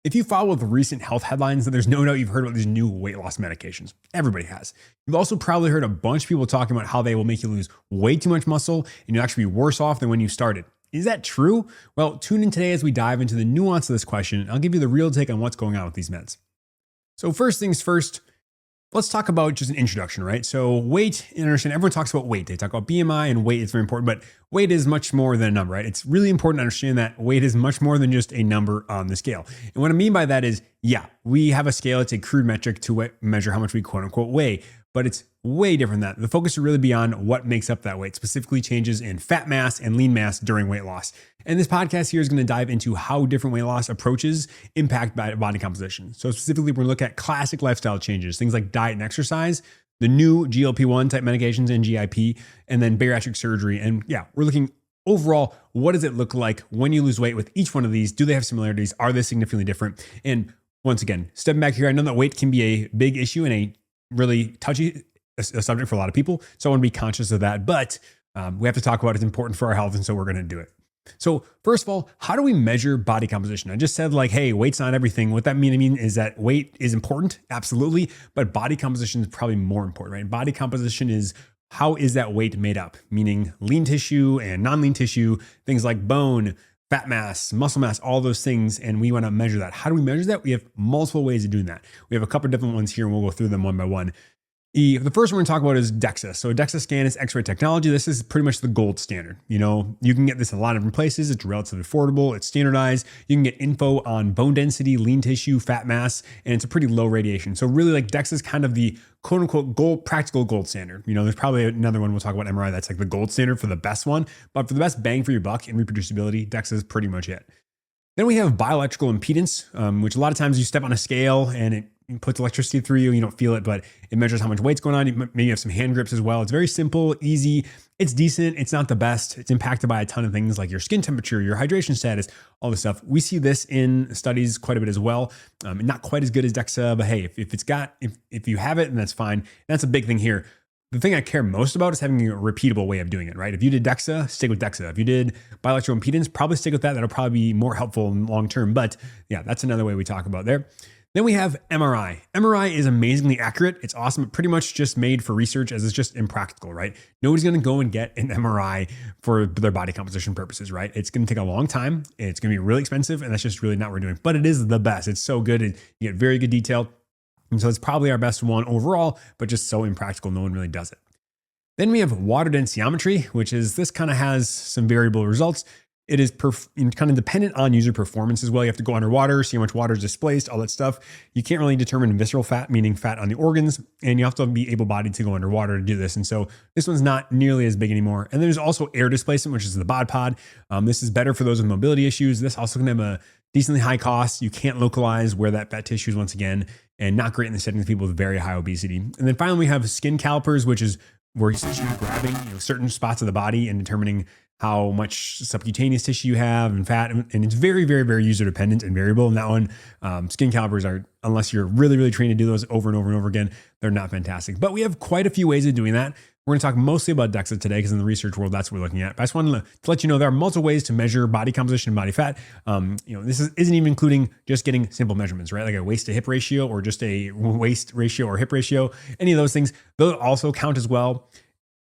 If you follow with recent health headlines, then there's no doubt you've heard about these new weight loss medications. Everybody has. You've also probably heard a bunch of people talking about how they will make you lose way too much muscle and you'll actually be worse off than when you started. Is that true? Well, tune in today as we dive into the nuance of this question, and I'll give you the real take on what's going on with these meds. So first things first, let's talk about just an introduction, right? So weight, and understand everyone talks about weight. They talk about BMI and weight is very important, but weight is much more than a number, right? It's really important to understand that weight is much more than just a number on the scale. And what I mean by that is, yeah, we have a scale. It's a crude metric to measure how much we quote unquote weigh, but it's way different than that. The focus should really be on what makes up that weight, specifically changes in fat mass and lean mass during weight loss. And this podcast here is going to dive into how different weight loss approaches impact body composition. So specifically, we're going to look at classic lifestyle changes, things like diet and exercise, the new GLP-1 type medications and GIP, and then bariatric surgery. And yeah, we're looking overall, what does it look like when you lose weight with each one of these? Do they have similarities? Are they significantly different? And once again, stepping back here, I know that weight can be a big issue and a really touchy a subject for a lot of people. So I want to be conscious of that, but we have to talk about it. It's important for our health. And so we're going to do it. So first of all, how do we measure body composition? I just said like, hey, weight's not everything. What that mean is that weight is important. Absolutely. But body composition is probably more important, right? Body composition is how is that weight made up? Meaning lean tissue and non-lean tissue, things like bone, fat mass, muscle mass, all those things. And we want to measure that. How do we measure that? We have multiple ways of doing that. We have a couple of different ones here and we'll go through them one by one. The first one we're going to talk about is DEXA. So DEXA scan is X-ray technology. This is pretty much the gold standard. You know, you can get this in a lot of different places. It's relatively affordable. It's standardized. You can get info on bone density, lean tissue, fat mass, and it's a pretty low radiation. So really like DEXA is kind of the quote unquote practical gold standard. You know, there's probably another one we'll talk about MRI that's like the gold standard for the best one, but for the best bang for your buck and reproducibility, DEXA is pretty much it. Then we have bioelectrical impedance, which a lot of times you step on a scale and it puts electricity through you. You don't feel it, but it measures how much weight's going on. Maybe you have some hand grips as well. It's very simple, easy. It's decent. It's not the best. It's impacted by a ton of things like your skin temperature, your hydration status, all this stuff. We see this in studies quite a bit as well. Not quite as good as DEXA, but hey, if you have it, then that's fine. That's a big thing here. The thing I care most about is having a repeatable way of doing it, right? If you did DEXA, stick with DEXA. If you did bioelectrical impedance, probably stick with that. That'll probably be more helpful in long term. But yeah, that's another way we talk about there. Then we have MRI. MRI is amazingly accurate. It's awesome. It pretty much just made for research as it's just impractical, right? Nobody's going to go and get an MRI for their body composition purposes, right? It's going to take a long time. It's going to be really expensive. And that's just really not what we're doing. But it is the best. It's so good. And you get very good detail. And so it's probably our best one overall, but just so impractical. No one really does it. Then we have water densitometry, which is this kind of has some variable results. It is kind of dependent on user performance as well. You have to go underwater, see how much water is displaced, all that stuff. You can't really determine visceral fat, meaning fat on the organs, and you have to be able-bodied to go underwater to do this. And so this one's not nearly as big anymore. And there's also air displacement, which is the bod pod. This is better for those with mobility issues. This also can have a decently high cost. You can't localize where that fat tissue is once again, and not great in the setting of people with very high obesity. And then finally, we have skin calipers, which is where you're essentially grabbing certain spots of the body and determining how much subcutaneous tissue you have and fat. And it's very, very, very user dependent and variable. And that one, skin calipers are, unless you're really, really trained to do those over and over and over again, they're not fantastic. But we have quite a few ways of doing that. We're going to talk mostly about DEXA today because in the research world, that's what we're looking at. But I just wanted to let you know there are multiple ways to measure body composition and body fat. This isn't even including just getting simple measurements, right? Like a waist to hip ratio or just a waist ratio or hip ratio. Any of those things, those also count as well.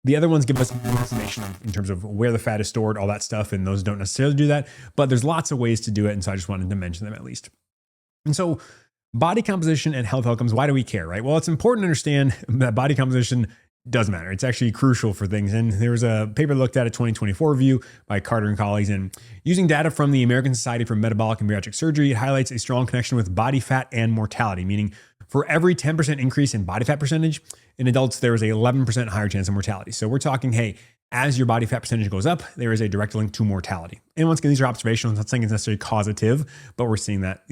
The other ones give us more information in terms of where the fat is stored, all that stuff, and those don't necessarily do that. But there's lots of ways to do it, and so I just wanted to mention them at least. And so body composition and health outcomes, why do we care, right? Well, it's important to understand that body composition does matter. It's actually crucial for things. And there was a paper looked at a 2024 review by Carter and colleagues, and using data from the American Society for Metabolic and Bariatric Surgery, it highlights a strong connection with body fat and mortality, meaning for every 10% increase in body fat percentage, in adults, there is a 11% higher chance of mortality. So we're talking, hey, as your body fat percentage goes up, there is a direct link to mortality. And once again, these are observations. I'm not saying it's necessarily causative, but we're seeing that,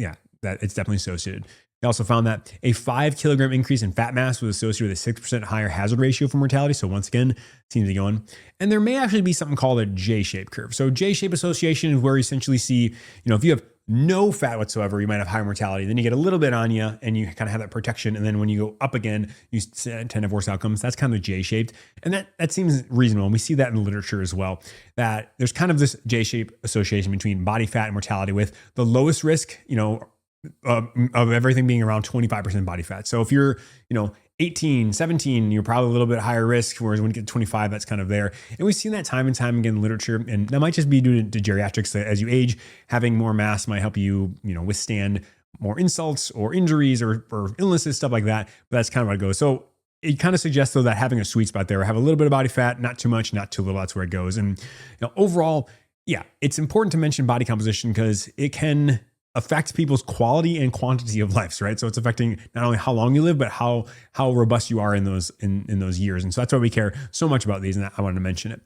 that it's definitely associated. They also found that a 5 kilogram increase in fat mass was associated with a 6% higher hazard ratio for mortality. So once again, seems to be going. And there may actually be something called a J-shaped curve. So J-shaped association is where you essentially see, if you have no fat whatsoever, you might have higher mortality. Then you get a little bit on you and you kind of have that protection. And then when you go up again, you tend to have worse outcomes. That's kind of J-shaped. And that seems reasonable. And we see that in the literature as well, that there's kind of this J-shaped association between body fat and mortality with the lowest risk, of everything being around 25% body fat. So if you're, 18, 17, you're probably a little bit higher risk, whereas when you get to 25, that's kind of there. And we've seen that time and time again in literature, and that might just be due to geriatrics. As you age, having more mass might help you, withstand more insults or injuries or illnesses, stuff like that. But that's kind of where it goes. So it kind of suggests, though, that having a sweet spot there, have a little bit of body fat, not too much, not too little, that's where it goes. And overall, yeah, it's important to mention body composition because it can affect people's quality and quantity of lives, right? So it's affecting not only how long you live, but how robust you are in those years. And so that's why we care so much about these, and I wanted to mention it.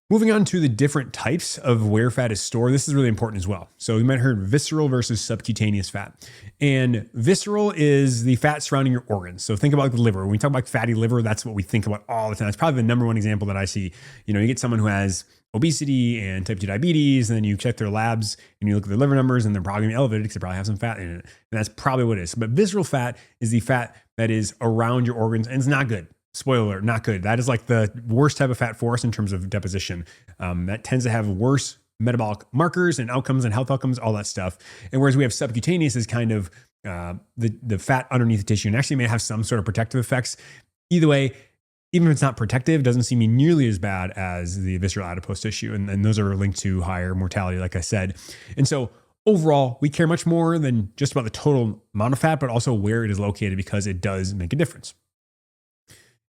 Moving on to the different types of where fat is stored, this is really important as well. So you might have heard visceral versus subcutaneous fat. And visceral is the fat surrounding your organs. So think about the liver. When we talk about fatty liver, that's what we think about all the time. It's probably the number one example that I see. You get someone who has obesity and type 2 diabetes, and then you check their labs and you look at their liver numbers and they're probably gonna be elevated because they probably have some fat in it. And that's probably what it is. But visceral fat is the fat that is around your organs, and it's not good. Spoiler alert, not good. That is like the worst type of fat for us in terms of deposition. That tends to have worse metabolic markers and outcomes and health outcomes, all that stuff. And whereas we have subcutaneous is kind of the fat underneath the tissue and actually may have some sort of protective effects. Either way, even if it's not protective, it doesn't seem to be nearly as bad as the visceral adipose tissue. And those are linked to higher mortality, like I said. And so overall, we care much more than just about the total amount of fat, but also where it is located because it does make a difference.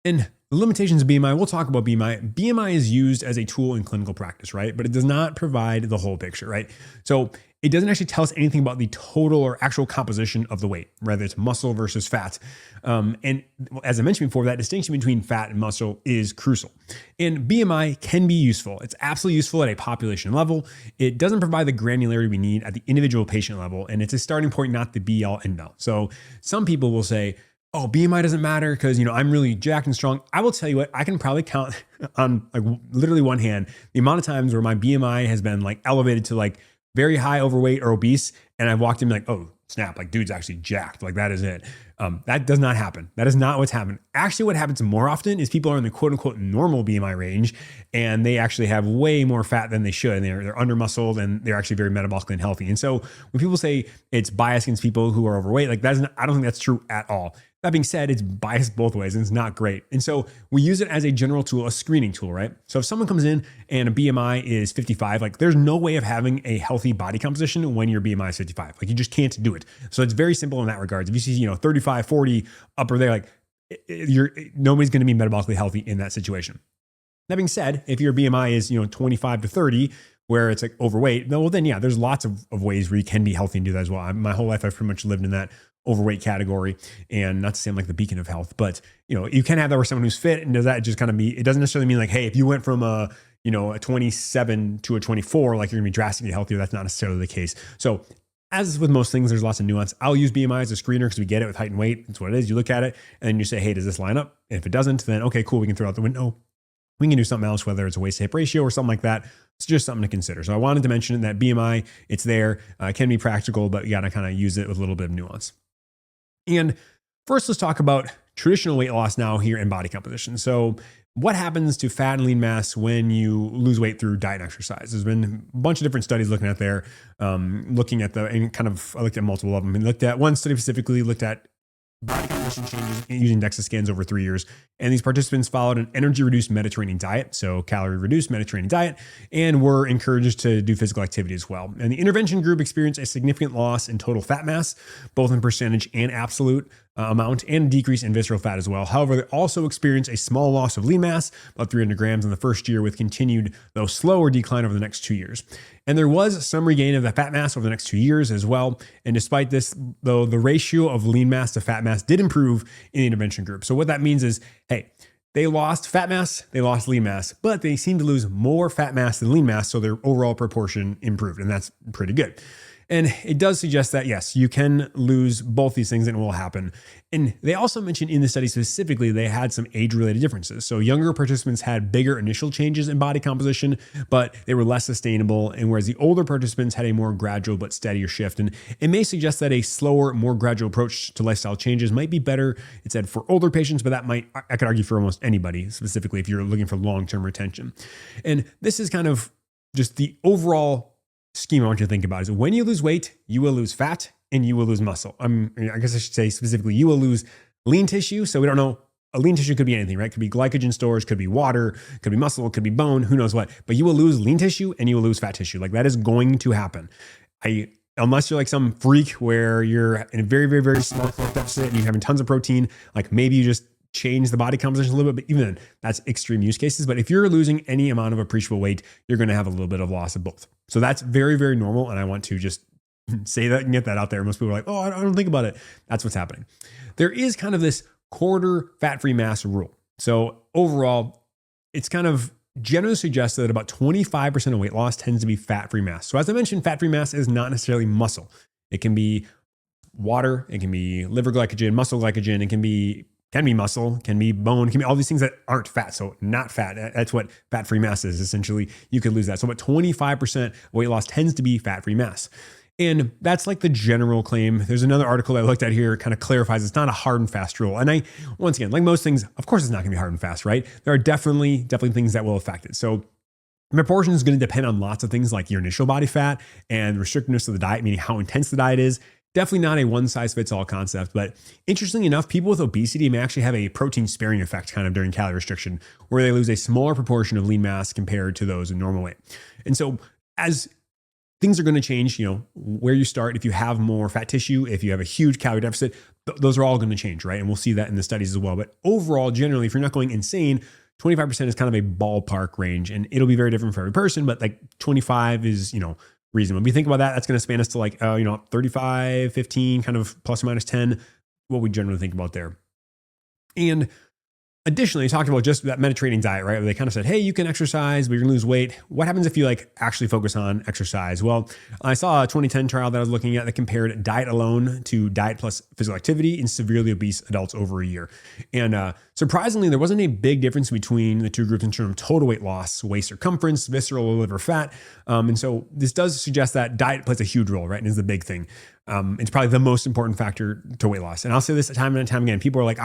And the limitations of BMI, we'll talk about BMI. BMI is used as a tool in clinical practice, right? But it does not provide the whole picture, right? So it doesn't actually tell us anything about the total or actual composition of the weight, whether it's muscle versus fat. And as I mentioned before, that distinction between fat and muscle is crucial. And BMI can be useful. It's absolutely useful at a population level. It doesn't provide the granularity we need at the individual patient level. And it's a starting point, not the be all end all. So some people will say, oh, BMI doesn't matter because, I'm really jacked and strong. I will tell you what, I can probably count on like literally one hand the amount of times where my BMI has been like elevated to like very high overweight or obese. And I've walked in like, oh, snap, like dude's actually jacked. Like that is it. That does not happen. That is not what's happened. Actually, what happens more often is people are in the quote unquote normal BMI range and they actually have way more fat than they should. And they're under muscled and they're actually very metabolically unhealthy. And so when people say it's biased against people who are overweight, like I don't think that's true at all. That being said, it's biased both ways and it's not great. And so we use it as a general tool, a screening tool, right? So if someone comes in and a BMI is 55, like there's no way of having a healthy body composition when your BMI is 55. Like you just can't do it. So it's very simple in that regard. If you see, 35, 40 upper there, like nobody's going to be metabolically healthy in that situation. That being said, if your BMI is, 25 to 30, where it's like overweight, well then yeah, there's lots of ways where you can be healthy and do that as well. My whole life, I've pretty much lived in that overweight category, and not to say I'm like the beacon of health, but you can have that where someone who's fit, and does that just kind of it doesn't necessarily mean like, hey, if you went from a 27 to a 24, like you're gonna be drastically healthier. That's not necessarily the case. So as with most things, there's lots of nuance. I'll use BMI as a screener because we get it with height and weight. It's what it is. You look at it and then you say, hey, does this line up? And if it doesn't, then okay, cool. We can throw out the window. We can do something else, whether it's a waist to hip ratio or something like that. It's just something to consider. So I wanted to mention that BMI, it's there. It can be practical, but you got to kind of use it with a little bit of nuance. And first, let's talk about traditional weight loss now here in body composition. So what happens to fat and lean mass when you lose weight through diet and exercise? There's been a bunch of different studies looking at there, looking at I looked at multiple of them. And looked at one study specifically, looked at body composition changes using DEXA scans over 3 years. And these participants followed an energy-reduced Mediterranean diet, so calorie-reduced Mediterranean diet, and were encouraged to do physical activity as well. And the intervention group experienced a significant loss in total fat mass, both in percentage and absolute amount, and a decrease in visceral fat as well. However, they also experienced a small loss of lean mass, about 300 grams in the first year, with continued, though slower, decline over the next 2 years. And there was some regain of the fat mass over the next 2 years as well. And despite this, though, the ratio of lean mass to fat mass did improve in the intervention group. So what that means is, hey, they lost fat mass, they lost lean mass, but they seem to lose more fat mass than lean mass, so their overall proportion improved, and that's pretty good. And it does suggest that, yes, you can lose both these things and it will happen. And they also mentioned in the study specifically, they had some age-related differences. So younger participants had bigger initial changes in body composition, but they were less sustainable. And whereas the older participants had a more gradual but steadier shift. And it may suggest that a slower, more gradual approach to lifestyle changes might be better, it said, for older patients, but I could argue for almost anybody, specifically if you're looking for long-term retention. And this is kind of just the overall scheme I want you to think about is when you lose weight, you will lose fat and you will lose muscle. I guess I should say specifically, you will lose lean tissue. So we don't know. A lean tissue could be anything, right? Could be glycogen stores, could be water, could be muscle, could be bone, who knows what. But you will lose lean tissue and you will lose fat tissue. Like that is going to happen. Unless you're like some freak where you're in a very, very, very small caloric deficit and you're having tons of protein, like maybe you just change the body composition a little bit, but even then, that's extreme use cases. But if you're losing any amount of appreciable weight, you're going to have a little bit of loss of both. So that's very, very normal. And I want to just say that and get that out there. Most people are like, oh, I don't think about it. That's what's happening. There is kind of this quarter fat-free mass rule. So overall, it's kind of generally suggested that about 25% of weight loss tends to be fat-free mass. So as I mentioned, fat-free mass is not necessarily muscle. It can be water, it can be liver glycogen, muscle glycogen, it can be muscle, can be bone, can be all these things that aren't fat. So not fat. That's what fat-free mass is. Essentially, you could lose that. So about 25% weight loss tends to be fat-free mass. And that's like the general claim. There's another article I looked at here, kind of clarifies it's not a hard and fast rule. And once again, like most things, of course, it's not going to be hard and fast, right? There are definitely things that will affect it. So the proportion is going to depend on lots of things like your initial body fat and restrictiveness of the diet, meaning how intense the diet is. Definitely not a one size fits all concept, but interestingly enough, people with obesity may actually have a protein sparing effect kind of during calorie restriction, where they lose a smaller proportion of lean mass compared to those in normal weight. And so as things are going to change, where you start, if you have more fat tissue, if you have a huge calorie deficit, those are all going to change, right? And we'll see that in the studies as well. But overall, generally, if you're not going insane, 25% is kind of a ballpark range, and it'll be very different for every person, but like 25 is, reasonable. When we think about that, that's going to span us to like, 35, 15, kind of plus or minus 10, what we generally think about there. And additionally, talked about just that Mediterranean diet, right? Where they kind of said, hey, you can exercise, but you're gonna lose weight. What happens if you actually focus on exercise? Well, I saw a 2010 trial that I was looking at that compared diet alone to diet plus physical activity in severely obese adults over a year. And surprisingly, there wasn't a big difference between the two groups in terms of total weight loss, waist circumference, visceral or liver fat. And so this does suggest that diet plays a huge role, right? And is the big thing. It's probably the most important factor to weight loss. And I'll say this time and time again, people are like,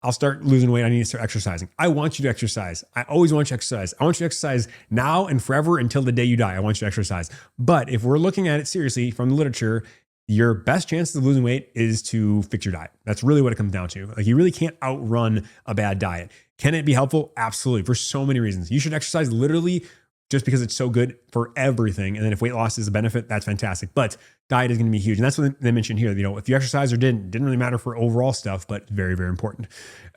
I'll start losing weight. I need to start exercising. I want you to exercise. I always want you to exercise. I want you to exercise now and forever until the day you die. I want you to exercise. But if we're looking at it seriously from the literature, your best chance of losing weight is to fix your diet. That's really what it comes down to. Like you really can't outrun a bad diet. Can it be helpful? Absolutely. For so many reasons. You should exercise literally just because it's so good for everything. And then if weight loss is a benefit, that's fantastic. But diet is going to be huge. And that's what they mentioned here. If you exercise or didn't really matter for overall stuff, but very, very important.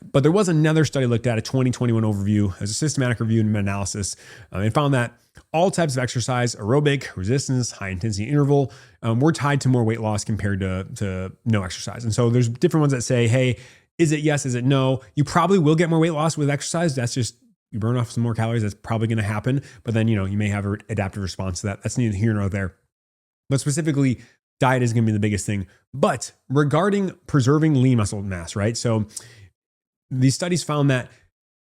But there was another study looked at, a 2021 overview as a systematic review and meta-analysis. And found that all types of exercise, aerobic, resistance, high intensity interval, were tied to more weight loss compared to no exercise. And so there's different ones that say, hey, is it yes? Is it no? You probably will get more weight loss with exercise. That's just, you burn off some more calories. That's probably going to happen. But then, you may have an adaptive response to that. That's neither here nor there. But specifically, diet is going to be the biggest thing. But regarding preserving lean muscle mass, right? So these studies found that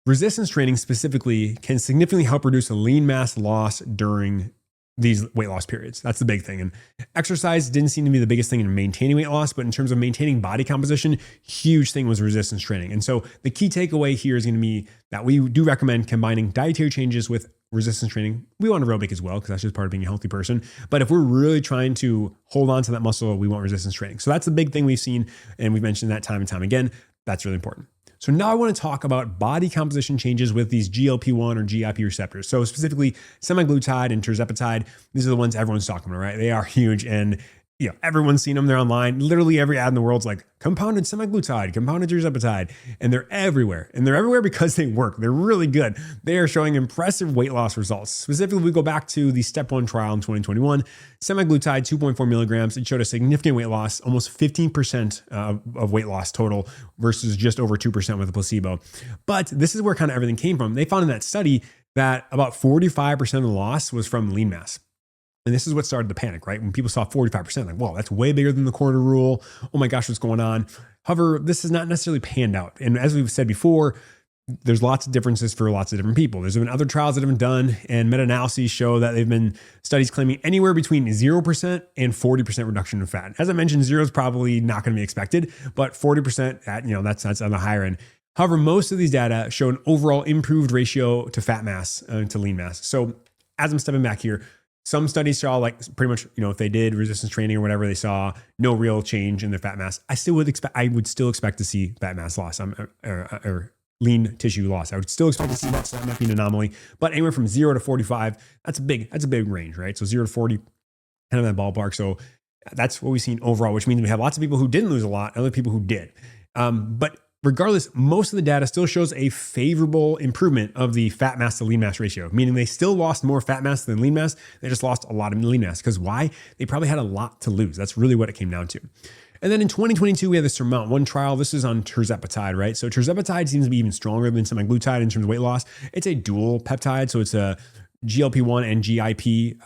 resistance training specifically can significantly help reduce lean mass loss during these weight loss periods. That's the big thing. And exercise didn't seem to be the biggest thing in maintaining weight loss, but in terms of maintaining body composition, huge thing was resistance training. And so the key takeaway here is going to be that we do recommend combining dietary changes with resistance training. We want aerobic as well, because that's just part of being a healthy person. But if we're really trying to hold on to that muscle, we want resistance training. So that's the big thing we've seen. And we've mentioned that time and time again. That's really important. So now I want to talk about body composition changes with these GLP-1 or GIP receptors. So specifically semaglutide and tirzepatide. These are the ones everyone's talking about, right? They are huge, and everyone's seen them. They're online. Literally every ad in the world's like compounded semaglutide, compounded tirzepatide, and they're everywhere. And they're everywhere because they work. They're really good. They are showing impressive weight loss results. Specifically, we go back to the step 1 trial in 2021, semaglutide 2.4 milligrams. It showed a significant weight loss, almost 15% of weight loss total versus just over 2% with a placebo. But this is where kind of everything came from. They found in that study that about 45% of the loss was from lean mass. And this is what started the panic, right? When people saw 45%, like, whoa, that's way bigger than the quarter rule. Oh my gosh, what's going on? However, this is not necessarily panned out. And as we've said before, there's lots of differences for lots of different people. There's been other trials that have been done, and meta-analyses show that they've been studies claiming anywhere between 0% and 40% reduction in fat. As I mentioned, 0 is probably not going to be expected, but 40%, that's on the higher end. However, most of these data show an overall improved ratio to fat mass, to lean mass. So as I'm stepping back here, Some studies saw like pretty much, if they did resistance training or whatever, they saw no real change in their fat mass. I would still expect to see fat mass loss or lean tissue loss. I would still expect to see that. So that might be an anomaly, but anywhere from 0 to 45, that's a big range, right? So 0 to 40, kind of that ballpark. So that's what we've seen overall, which means we have lots of people who didn't lose a lot, and other people who did. But regardless, most of the data still shows a favorable improvement of the fat mass to lean mass ratio, meaning they still lost more fat mass than lean mass. They just lost a lot of lean mass. Because why? They probably had a lot to lose. That's really what it came down to. And then in 2022, we had the SURMOUNT-1 trial. This is on tirzepatide, right? So tirzepatide seems to be even stronger than semaglutide in terms of weight loss. It's a dual peptide. So it's a GLP-1 and GIP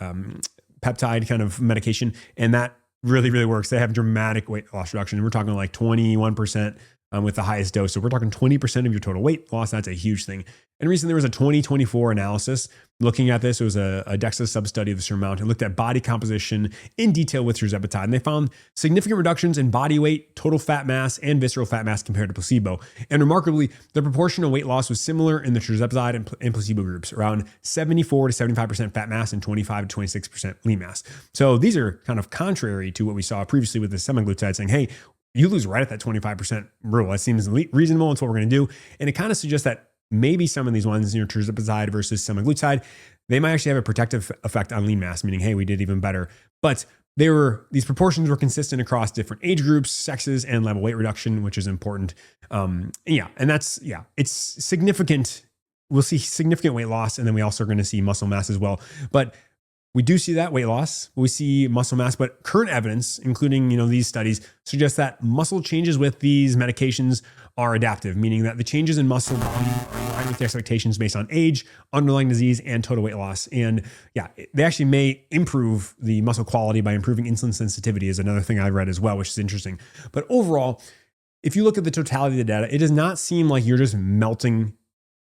peptide kind of medication. And that really, really works. They have dramatic weight loss reduction. We're talking like 21% with the highest dose. So we're talking 20% of your total weight loss. That's a huge thing. And recently there was a 2024 analysis looking at this. It was a DEXA sub-study of the SURMOUNT and looked at body composition in detail with tirzepatide. And they found significant reductions in body weight, total fat mass, and visceral fat mass compared to placebo. And remarkably, the proportion of weight loss was similar in the tirzepatide and placebo groups, around 74 to 75% fat mass and 25 to 26% lean mass. So these are kind of contrary to what we saw previously with the semaglutide saying, hey, you lose right at that 25% rule. That seems reasonable. It's what we're going to do. And it kind of suggests that maybe some of these ones, tirzepatide versus semaglutide, they might actually have a protective effect on lean mass, meaning, hey, we did even better. But these proportions were consistent across different age groups, sexes, and level weight reduction, which is important. It's significant. We'll see significant weight loss, and then we also are going to see muscle mass as well. But we do see that weight loss. We see muscle mass, but current evidence, including these studies, suggests that muscle changes with these medications are adaptive, meaning that the changes in muscle volume are in line with the expectations based on age, underlying disease, and total weight loss. And they actually may improve the muscle quality by improving insulin sensitivity is another thing I read as well, which is interesting. But overall, if you look at the totality of the data, it does not seem like you're just melting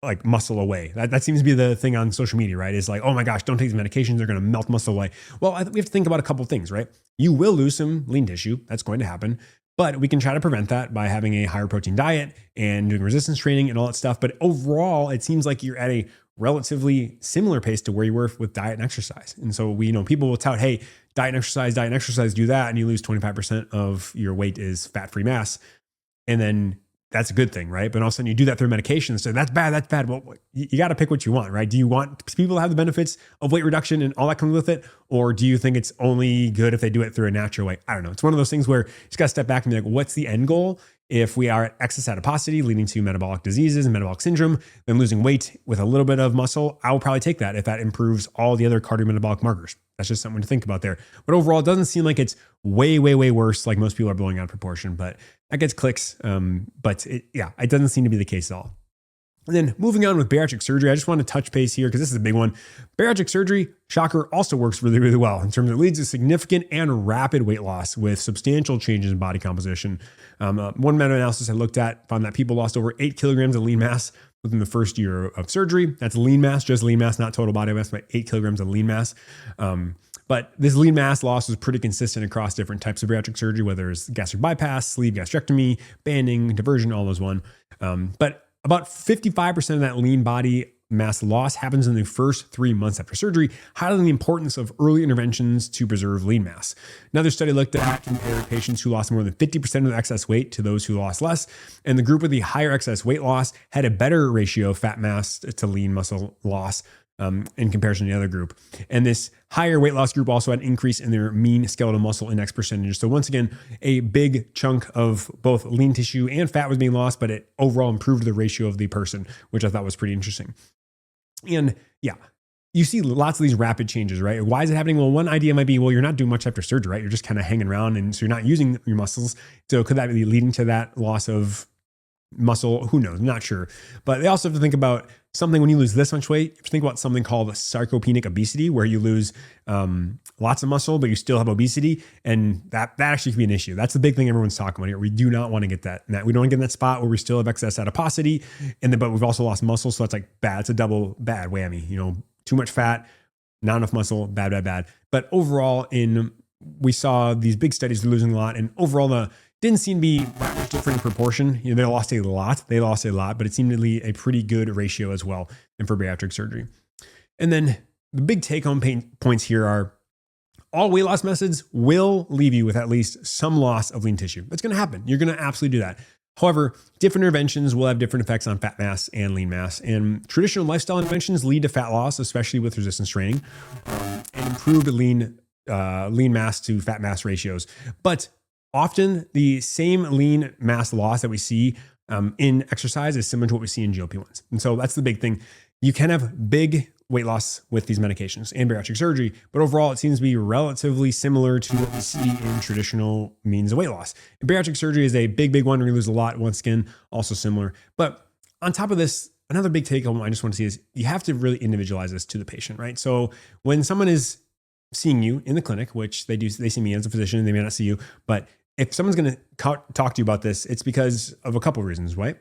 like muscle away. That seems to be the thing on social media, right? It's like, oh my gosh, don't take these medications. They're going to melt muscle away. Well, we have to think about a couple of things, right? You will lose some lean tissue. That's going to happen. But we can try to prevent that by having a higher protein diet and doing resistance training and all that stuff. But overall, it seems like you're at a relatively similar pace to where you were with diet and exercise. And so people will tout, hey, diet and exercise, do that. And you lose 25% of your weight is fat-free mass. And then that's a good thing, right? But all of a sudden you do that through medication. So that's bad. Well, you got to pick what you want, right? Do you want people to have the benefits of weight reduction and all that comes with it? Or do you think it's only good if they do it through a natural way? I don't know. It's one of those things where you just got to step back and be like, what's the end goal? If we are at excess adiposity leading to metabolic diseases and metabolic syndrome, then losing weight with a little bit of muscle, I will probably take that if that improves all the other cardiometabolic markers. That's just something to think about there. But overall, it doesn't seem like it's way worse, like most people are blowing out of proportion, but that gets clicks. But it doesn't seem to be the case at all. And then moving on with bariatric surgery, I just want to touch base here because this is a big one. Bariatric surgery, shocker, also works really well in terms of it leads to significant and rapid weight loss with substantial changes in body composition. One meta-analysis I looked at found that people lost over 8 kilograms of lean mass within the first year of surgery. That's lean mass, just lean mass, not total body mass, but 8 kilograms of lean mass. But this lean mass loss was pretty consistent across different types of bariatric surgery, whether it's gastric bypass, sleeve gastrectomy, banding, diversion, all those one. But about 55% of that lean body mass loss happens in the first 3 months after surgery, highlighting the importance of early interventions to preserve lean mass. Another study looked at compared patients who lost more than 50% of their excess weight to those who lost less, and the group with the higher excess weight loss had a better ratio of fat mass to lean muscle loss in comparison to the other group. And this higher weight loss group also had an increase in their mean skeletal muscle index percentage. So once again, a big chunk of both lean tissue and fat was being lost, but it overall improved the ratio of the person, which I thought was pretty interesting. And you see lots of these rapid changes, right? Why is it happening? Well, one idea might be, well, you're not doing much after surgery, right? You're just kind of hanging around, and so you're not using your muscles. So could that be leading to that loss of muscle? Who knows? Not sure. But they also have to think about something when you lose this much weight. Think about something called sarcopenic obesity, where you lose lots of muscle, but you still have obesity. And that actually can be an issue. That's the big thing everyone's talking about here. We do not want to get that. We don't want to get in that spot where we still have excess adiposity, but we've also lost muscle. So it's like bad. It's a double bad whammy. Too much fat, not enough muscle, bad. But overall, we saw these big studies losing a lot, and overall didn't seem to be that much different in proportion. They lost a lot, but it seemed to be a pretty good ratio as well, and for bariatric surgery. And then the big take home points here are all weight loss methods will leave you with at least some loss of lean tissue. It's going to happen. You're going to absolutely do that. However, different interventions will have different effects on fat mass and lean mass. And traditional lifestyle interventions lead to fat loss, especially with resistance training, and improved lean mass to fat mass ratios. But often the same lean mass loss that we see in exercise is similar to what we see in GLP-1s. And so that's the big thing. You can have big weight loss with these medications and bariatric surgery, but overall it seems to be relatively similar to what we see in traditional means of weight loss. And bariatric surgery is a big one where you lose a lot once again, also similar. But on top of this, another big take home I just want to see is you have to really individualize this to the patient, right? So when someone is seeing you in the clinic, which they see me as a physician and they may not see you, but if someone's going to talk to you about this, it's because of a couple of reasons, right?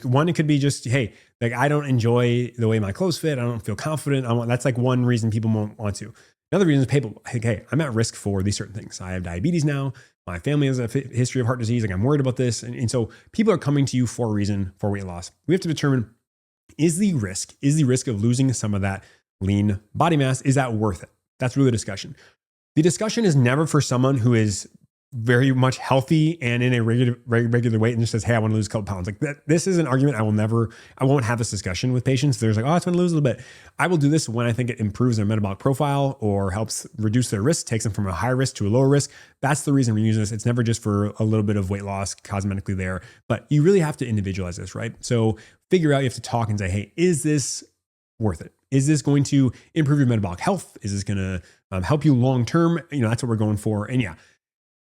One, it could be just, hey, like I don't enjoy the way my clothes fit. I don't feel confident. That's like one reason people won't want to. Another reason is people, hey, I'm at risk for these certain things. I have diabetes now. My family has a history of heart disease. Like I'm worried about this. And so people are coming to you for a reason for weight loss. We have to determine, is the risk of losing some of that lean body mass, is that worth it? That's really the discussion. The discussion is never for someone who is very much healthy and in a regular weight and just says, hey, I want to lose a couple pounds. Like that, this is an argument I won't have this discussion with patients. There's like, oh, I just want to lose a little bit. I will do this when I think it improves their metabolic profile or helps reduce their risk, takes them from a high risk to a lower risk. That's the reason we're using this. It's never just for a little bit of weight loss cosmetically there, but you really have to individualize this, right? So figure out, you have to talk and say, hey, is this worth it? Is this going to improve your metabolic health? Is this going to help you long-term? That's what we're going for. And yeah,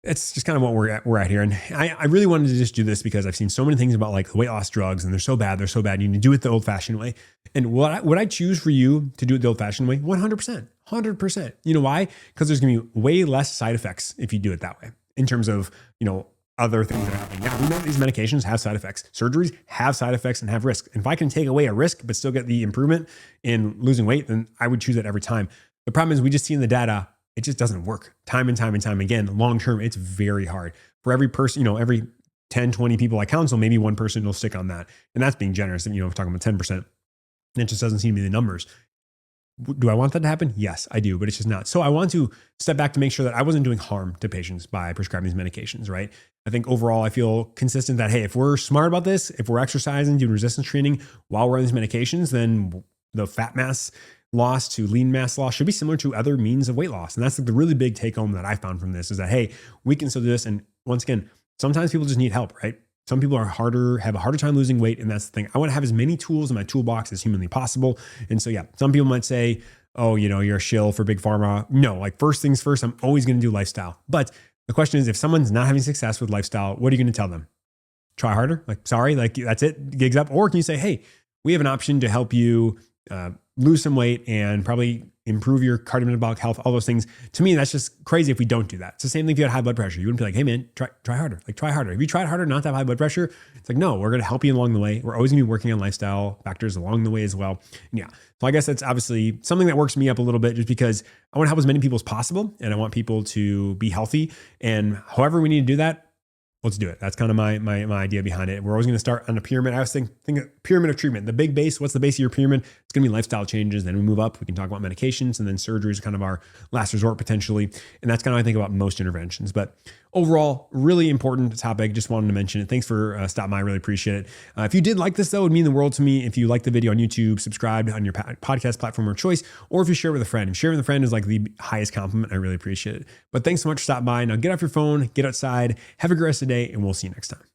it's just kind of what we're at here. And I really wanted to just do this because I've seen so many things about like weight loss drugs and they're so bad. You need to do it the old fashioned way. And would I choose for you to do it the old fashioned way? 100%. You know why? Because there's going to be way less side effects if you do it that way in terms of, other things that are happening. Yeah, we know these medications have side effects. Surgeries have side effects and have risk. And if I can take away a risk, but still get the improvement in losing weight, then I would choose that every time. The problem is we just see in the data, it just doesn't work time and time again. Long term, it's very hard. For every person, every 10, 20 people I counsel, maybe one person will stick on that. And that's being generous. And, we're talking about 10%. It just doesn't seem to be the numbers. Do I want that to happen? Yes, I do, but it's just not. So I want to step back to make sure that I wasn't doing harm to patients by prescribing these medications, right? I think overall, I feel consistent that, hey, if we're smart about this, if we're exercising, doing resistance training while we're on these medications, then the fat mass loss to lean mass loss should be similar to other means of weight loss. And that's the really big take home that I found from this is that, hey, we can still do this. And once again, sometimes people just need help, right? Some people have a harder time losing weight. And that's the thing. I want to have as many tools in my toolbox as humanly possible. And so, yeah, some people might say, oh, you're a shill for big pharma. No, like first things first, I'm always going to do lifestyle. But the question is, if someone's not having success with lifestyle, what are you going to tell them? Try harder? Like, sorry, like that's it, gigs up. Or can you say, hey, we have an option to help you lose some weight and probably improve your cardiometabolic health, all those things. To me, that's just crazy if we don't do that. It's the same thing if you had high blood pressure. You wouldn't be like, hey man, try harder. Like try harder. If you tried harder not to have high blood pressure, it's like, no, we're going to help you along the way. We're always going to be working on lifestyle factors along the way as well. And yeah. So I guess that's obviously something that works me up a little bit just because I want to help as many people as possible. And I want people to be healthy. And however we need to do that, let's do it. That's kind of my idea behind it. We're always going to start on a pyramid. I was thinking pyramid of treatment. The big base, what's the base of your pyramid? It's going to be lifestyle changes. Then we move up. We can talk about medications, and then surgery is kind of our last resort potentially. And that's kind of how I think about most interventions. But overall, really important topic. Just wanted to mention it. Thanks for stopping by. I really appreciate it. If you did like this, though, it would mean the world to me. If you liked the video on YouTube, subscribe on your podcast platform of choice, or if you share it with a friend. Sharing with a friend is like the highest compliment. I really appreciate it. But thanks so much for stopping by. Now get off your phone, get outside, have a great rest of the day, and we'll see you next time.